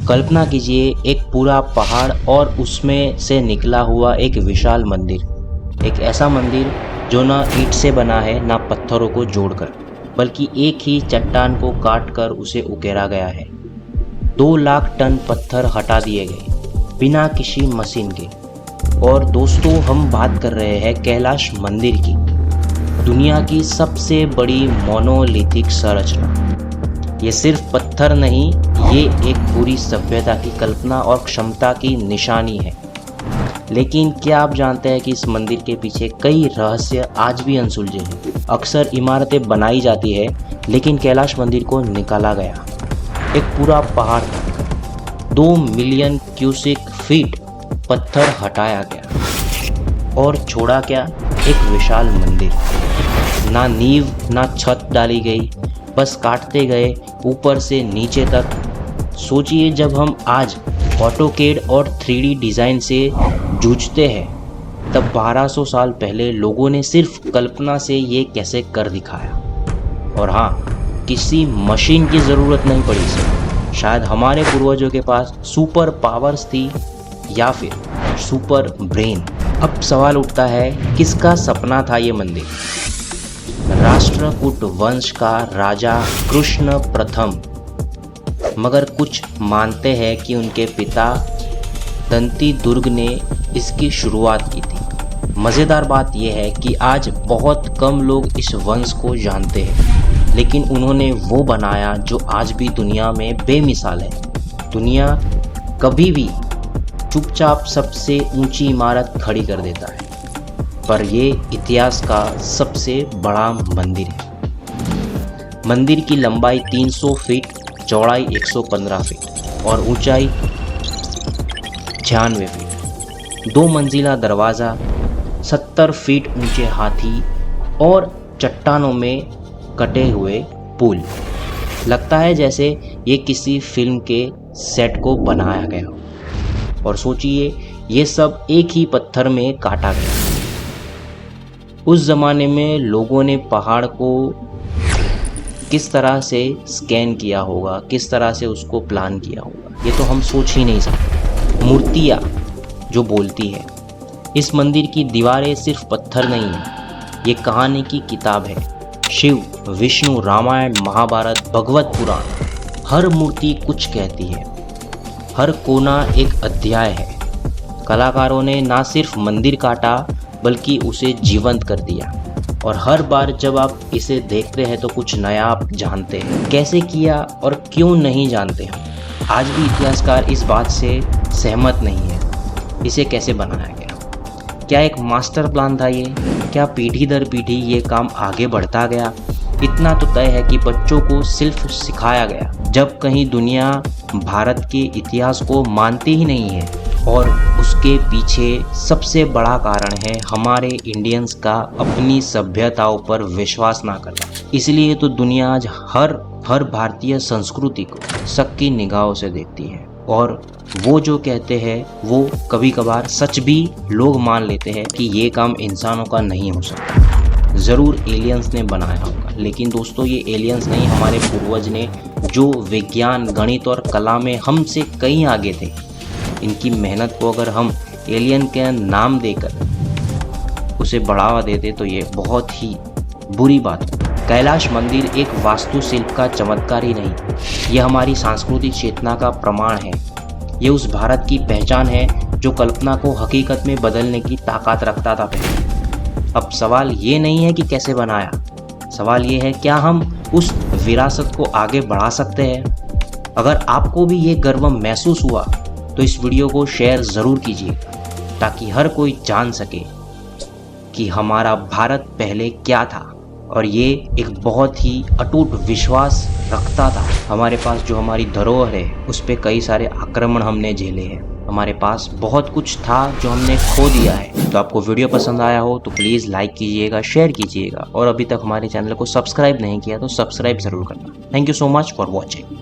कल्पना कीजिए एक पूरा पहाड़ और उसमें से निकला हुआ एक विशाल मंदिर। एक ऐसा मंदिर जो ना ईंट से बना है ना पत्थरों को जोड़कर, बल्कि एक ही चट्टान को काट कर उसे उकेरा गया है। 2 लाख टन पत्थर हटा दिए गए बिना किसी मशीन के। और दोस्तों, हम बात कर रहे हैं कैलाश मंदिर की, दुनिया की सबसे बड़ी मोनोलिथिक संरचना। ये सिर्फ पत्थर नहीं, ये एक पूरी सभ्यता की कल्पना और क्षमता की निशानी है। लेकिन क्या आप जानते हैं कि इस मंदिर के पीछे कई रहस्य आज भी अनसुलझे हैं। अक्सर इमारतें बनाई जाती है, लेकिन कैलाश मंदिर को निकाला गया। एक पूरा पहाड़ था, 2 मिलियन क्यूसिक फीट पत्थर हटाया गया और छोड़ा क्या, एक विशाल मंदिर। ना नींव ना छत डाली गई, बस काटते गए ऊपर से नीचे तक। सोचिए, जब हम आज ऑटोकेड और 3D डिज़ाइन से जूझते हैं, तब 1200 साल पहले लोगों ने सिर्फ कल्पना से ये कैसे कर दिखाया। और हाँ, किसी मशीन की ज़रूरत नहीं पड़ी इसे। शायद हमारे पूर्वजों के पास सुपर पावर्स थी या फिर सुपर ब्रेन। अब सवाल उठता है, किसका सपना था ये मंदिर? राष्ट्रकूट वंश का राजा कृष्ण प्रथम, मगर कुछ मानते हैं कि उनके पिता दंती दुर्ग ने इसकी शुरुआत की थी। मज़ेदार बात यह है कि आज बहुत कम लोग इस वंश को जानते हैं, लेकिन उन्होंने वो बनाया जो आज भी दुनिया में बेमिसाल है। दुनिया कभी भी चुपचाप सबसे ऊंची इमारत खड़ी कर देता है, पर ये इतिहास का सबसे बड़ा मंदिर है। मंदिर की लंबाई 300 फीट, चौड़ाई 115 फीट और ऊंचाई 96 फीट। 2 मंजिला दरवाज़ा, 70 फीट ऊंचे हाथी और चट्टानों में कटे हुए पुल। लगता है जैसे ये किसी फिल्म के सेट को बनाया गया हो। और सोचिए, ये सब एक ही पत्थर में काटा गया। उस ज़माने में लोगों ने पहाड़ को किस तरह से स्कैन किया होगा, किस तरह से उसको प्लान किया होगा, ये तो हम सोच ही नहीं सकते। मूर्तियाँ जो बोलती है, इस मंदिर की दीवारें सिर्फ पत्थर नहीं है, ये कहानी की किताब है। शिव, विष्णु, रामायण, महाभारत, भगवत पुराण, हर मूर्ति कुछ कहती है, हर कोना एक अध्याय है। कलाकारों ने ना सिर्फ मंदिर काटा, बल्कि उसे जीवंत कर दिया। और हर बार जब आप इसे देखते हैं तो कुछ नया आप जानते हैं। कैसे किया और क्यों नहीं जानते हम। आज भी इतिहासकार इस बात से सहमत नहीं है, इसे कैसे बनाया गया। क्या एक मास्टर प्लान था ये? क्या पीढ़ी दर पीढ़ी ये काम आगे बढ़ता गया? इतना तो तय है कि बच्चों को सिर्फ सिखाया गया, जब कहीं दुनिया भारत के इतिहास को मानती ही नहीं है। और उसके पीछे सबसे बड़ा कारण है हमारे इंडियंस का अपनी सभ्यताओं पर विश्वास ना करना। इसलिए तो दुनिया आज हर भारतीय संस्कृति को शक की निगाहों से देखती है। और वो जो कहते हैं वो कभी कभार सच भी लोग मान लेते हैं कि ये काम इंसानों का नहीं हो सकता। ज़रूर एलियंस ने बनाया होगा, लेकिन दोस्तों, ये एलियंस नहीं, हमारे पूर्वज ने, जो विज्ञान, गणित और कला में हमसे कहीं आगे थे। इनकी मेहनत को अगर हम एलियन के नाम देकर उसे बढ़ावा देते तो ये बहुत ही बुरी बात है। कैलाश मंदिर एक वास्तुशिल्प का चमत्कार ही नहीं, यह हमारी सांस्कृतिक चेतना का प्रमाण है। ये उस भारत की पहचान है जो कल्पना को हकीकत में बदलने की ताकत रखता था पहले। अब सवाल ये नहीं है कि कैसे बनाया, सवाल ये है क्या हम उस विरासत को आगे बढ़ा सकते हैं। अगर आपको भी ये गर्व महसूस हुआ तो इस वीडियो को शेयर ज़रूर कीजिए, ताकि हर कोई जान सके कि हमारा भारत पहले क्या था। और ये एक बहुत ही अटूट विश्वास रखता था। हमारे पास जो हमारी धरोहर है, उस पर कई सारे आक्रमण हमने झेले हैं। हमारे पास बहुत कुछ था जो हमने खो दिया है। तो आपको वीडियो पसंद आया हो तो प्लीज़ लाइक कीजिएगा, शेयर कीजिएगा, और अभी तक हमारे चैनल को सब्सक्राइब नहीं किया तो सब्सक्राइब ज़रूर करना। Thank you so much for watching.